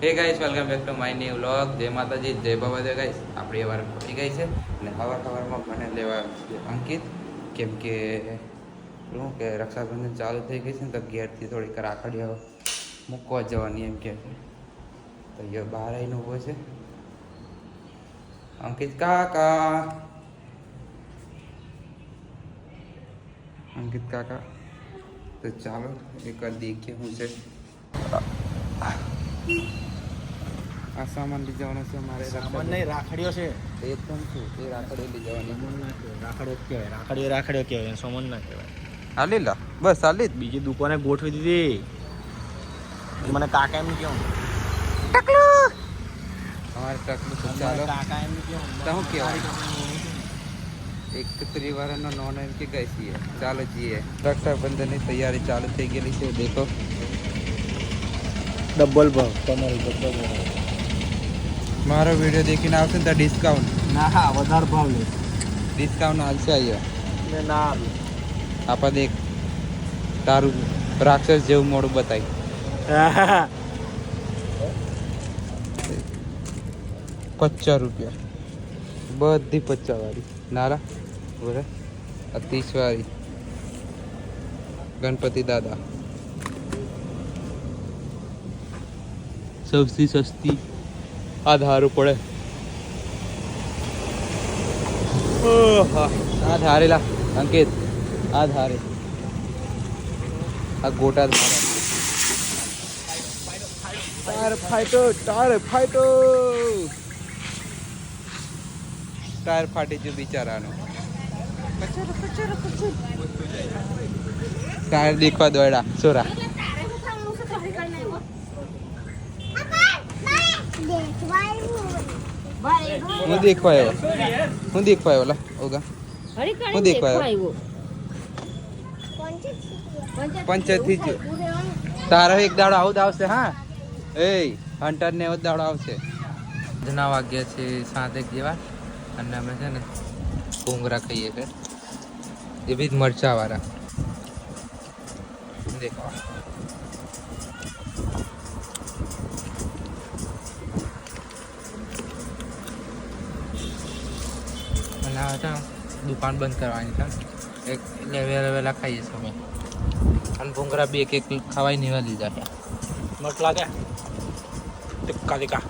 હે guys welcome back to my new vlog. જય માતાજી, જય બાબાદેવ ગાઈસ. આપણી વાર પહોંચી ગઈ છે અને સવારમાં મને લેવા છે અંકિત, કેમ કે શું કે રક્ષાબંધન ચાલુ થઈ ગઈ છે ને તો ઘેરથી થોડીક રાખડીઓ મૂકવા જવાની એમ કે છે. તો એ બહાર આવીને ઊભો છે અંકિત કાકા. અંકિત કાકા તો ચાલો એક વાર દેખીએ શું છે. આ સામાન લઈ જવાનો છે મારે. સામાન નહીં, રાખડીઓ છે. એકદમ શું એ રાખડીઓ લઈ જવાની. રાખડીઓ કહેવાય, સામાન ના કહેવાય. હા લઈ લા, બસ આ લઈ. બીજી દુકાને ગોઠવી દીધી. મને કાકા એમ કેવું અમારે ટકલું તો ચાલો. કાકા એમ કેવું તો શું કહેવાય, 31 નોન એમ કે ગઈ છીએ. ચાલો જઈએ. રક્ષાબંધનની તૈયારી ચાલુ થઈ ગયેલી છે. દેખો ડબલ ભાવ તમારી ડબલ ભાવ. મારો વિડીયો દેખીને આવશે ને તો ડિસ્કાઉન્ટ. ના હા, વધારે ભાવ લે. ડિસ્કાઉન્ટ હાલશે અહીંયા. ને ના આવે. આપા દેખ તારું રાક્ષસ જેવું મોડું બતાય. 50 રૂપિયા બધી 50 વાળી. નારા બોલે 30 વાળી ગણપતિ દાદા સૌથી સસ્તી. આ ધારું પડે. આ ધારેલા અંકિત, આ ધારે આ ગોટા ધારે. ટાયર ફાટી ગયું બિચારાનું. ટાયર દેખવા દોડ્યા છોરા. હું દેખવાયો ઓલા ઓગા હું દેખવાયો પંચાયત થી જ. તારો એક દાડો આવું જ આવશે. હા એ હન્ટર ને એવો જ દાડો આવશે. જના વાગ્યા છે 7 જેવા અને અમે છે ને ભૂંગરા ખાઈએ છે. એ બી મરચા વાળા. દેખો અને આ છે દુકાન બંધ કરવાની છે. એક વહેલા ખાઈએ છીએ અમે. અને ભૂંગરા બી એક ખાવાય નહીં લીધા છે. મસ્ત લાગે. ટીકા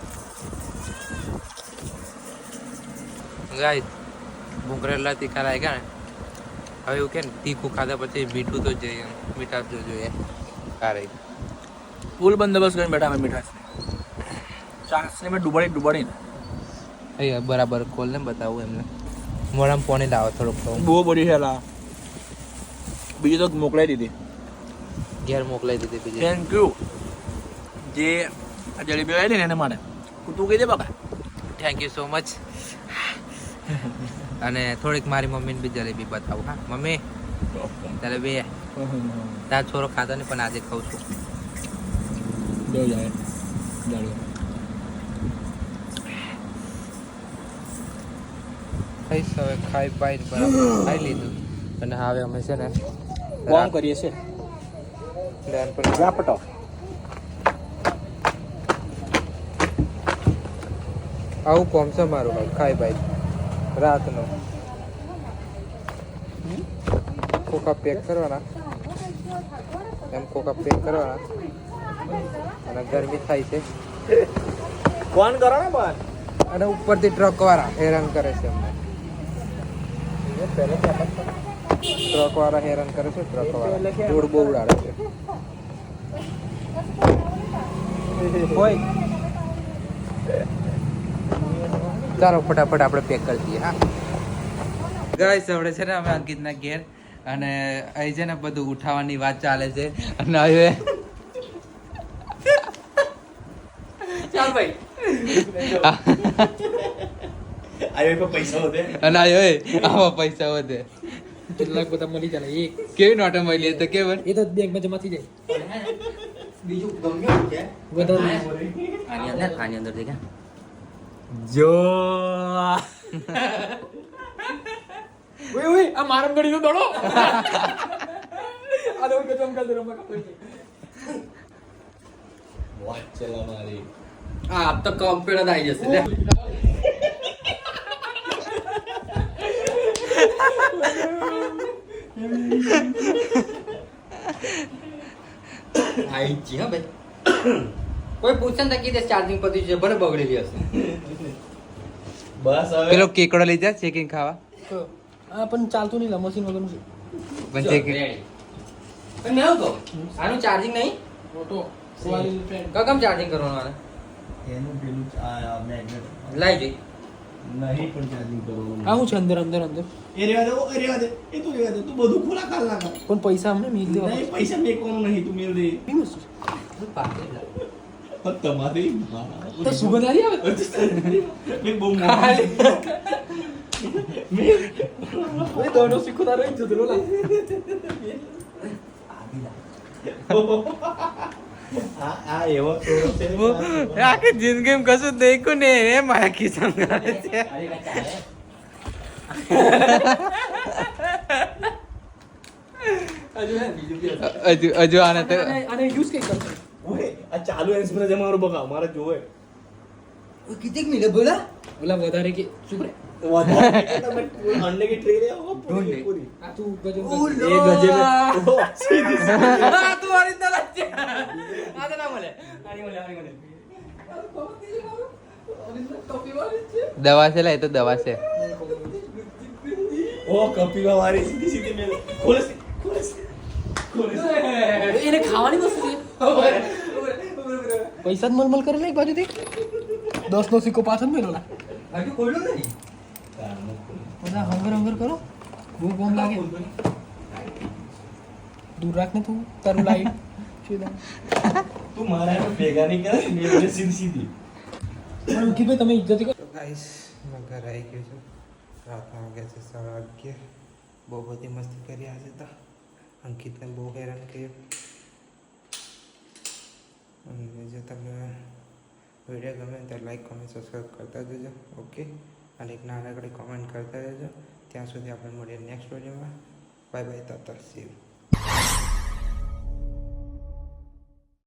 ગાય ભૂંગરેલા તીખા લાગ્યા ને. હવે એવું કે ને તીખું ખાધા પછી મીઠું તો જોઈએ, મીઠાશ તો જોઈએ. કારે ફૂલ બંદોબસ્ત કરીને બેઠા અમે મીઠાશ ચાસની મેં ડુબાડી અહીંયા બરાબર ખોલ ને બતાવું એમને. મોઢામાં પાણી લાવો થોડુંક તો. બહુ બધી છે લા. બીજી તો મોકલાઈ દીધી. ઘેર મોકલાઈ દીધી બીજી. Thank you. જે આ જલેબી આવી ને એને માટે તું કહી દે બાકા. Thank you so much. અને થોડીક મારી મમ્મીને બી જલેબી બતાવું. હા મમ્મી જલેબી તાર છોરો ખાતો નહીં પણ આજે ખાઉં છું. ખાઈશ હવે. ખાઈ પાઈ બરાબર ખાઈ લીધું અને હવે અમે છે ને કોમ કરીએ છે ડેન પર ઝાપટો. આવું કોમ છે મારું. ભાઈ ખાઈ પાઈ રાતનો કોકા પેક કરવાના. એમ કોકા પેક કરવાના અને ગરમી થાય છે કોણ કરો ને બાર અને ઉપરથી ટ્રક વાળા હેરાન કરે છે અમને. ટ્રક વાળા હેરાન કરે છે. ટ્રક વાળા ધૂળ બહુ ઉડાડે છે. હોય ચાલો ફટાફટ આપણે પેક કરી દઈએ. હા ગાઈસ આપણે છે ને અમે અંકિતના ઘેર અને અહીં છે ને બધું ઉઠાવવાની વાત ચાલે છે અને હવે ચાલ ભાઈ આયો પૈસા વધે અને આયો આમાં પૈસા વધે. કેટલાક બધા મળી જાય. એક કેવી નોટો મળી તો કેવું એ તો બેંકમાં જમા થઈ જાય. બીજું ગમ્યું કે વધારે આની અંદર દેખા જો ઓય આ મારમ ગડી નો દોડો આ દોડ કે ચમકા દે રમવા કાપી. વાત ચલા મારી આ તો કમ્પ્યુટર આવી જશે લે. આઈ જી હા ભાઈ. કોઈ પૂછે ને તો કીધે ચાર્જિંગ પતી છે ભલે બગડેલી હશે. બસ હવે પેલો કેકડો લઈ જા ચેકિંગ ખાવા હા પણ ચાલતું નહીં મશીન વગરનું છે. પણ ચેકિંગ પણ મેં એવું કહું આનું ચાર્જિંગ નહીં ઓટો કમ ચાર્જિંગ કરવાનું આને એનું પેલું આ મેગ્નેટ લાઈ જઈ નહીં પણ ચાર્જિંગ કરવાનું આ હું છે અંદર અંદર અંદર એ રેવા દે એ રેવા દે એ તું રેવા દે તું બધું ખોલા કાલ નાખ પણ પૈસા અમને મિલ દેવા નહીં પૈસા મેકવાનું નહીં તું મેલ દે કેમ વસ્તુ પણ તમારી તો સુગંધ આવી આવે મેં બહુ મોંઘા ઓય દોડો શીખો તારો એક જુદરો લા આ એવો છોરો છે આખી જિંદગી કશું દેખ્યું ને એ મારા ખિસ્સામાં ગાળે છે હજુ આને તો આને યુઝ કઈ કરશે ઓય આ ચાલુ એક્સપ્રેસ મારો બકા મારે જોવે કિતેક મિલે બોલા ઓલા વધારે કે ચૂપ રે વધારે તમે અંડે की ट्रे ले आओ ढूंढे। पूरी આ તું ગજબ ये गजे में सीधी આ તું આ રીતના લાગે આ તો ના મળે આની મળે દવા છે લા એ તો દવા છે ओ कपिवा वाली सीधी सीधी में खोले खोले खोले એને ખાવાની વસ્તુ છે પૈસા જ મલમલ કરે લે એક બાજુથી 10 નો સિક્કો પાછળ મેલો લા હજુ ખોલ્યું નહીં બધા હંગર હંગર કરો બહુ બોમ લાગે દૂર રાખ ને તું તારું લાઈટ સીધા तू मारा है बेगा नहीं कर मेरे सीधी सीधी પણ અંકિતભાઈ તમે ઇજ્જત કરો તો ગાઈસ મેં ઘર આવી ગયો છું રાતના વાગ્યા છે 11:30 બહુ બધી મસ્તી કરી આજે તો અંકિતને બહુ હેરાન કર્યું અને જો તમે વિડીયો ગમે તો લાઈક કોમેન્ટ સબસ્ક્રાઈબ કરતા જજો ઓકે અને એક નાનકડી કોમેન્ટ કરતા જજો ત્યાં સુધી આપણે મળીએ નેક્સ્ટ વિડીયોમાં bye bye Tata C you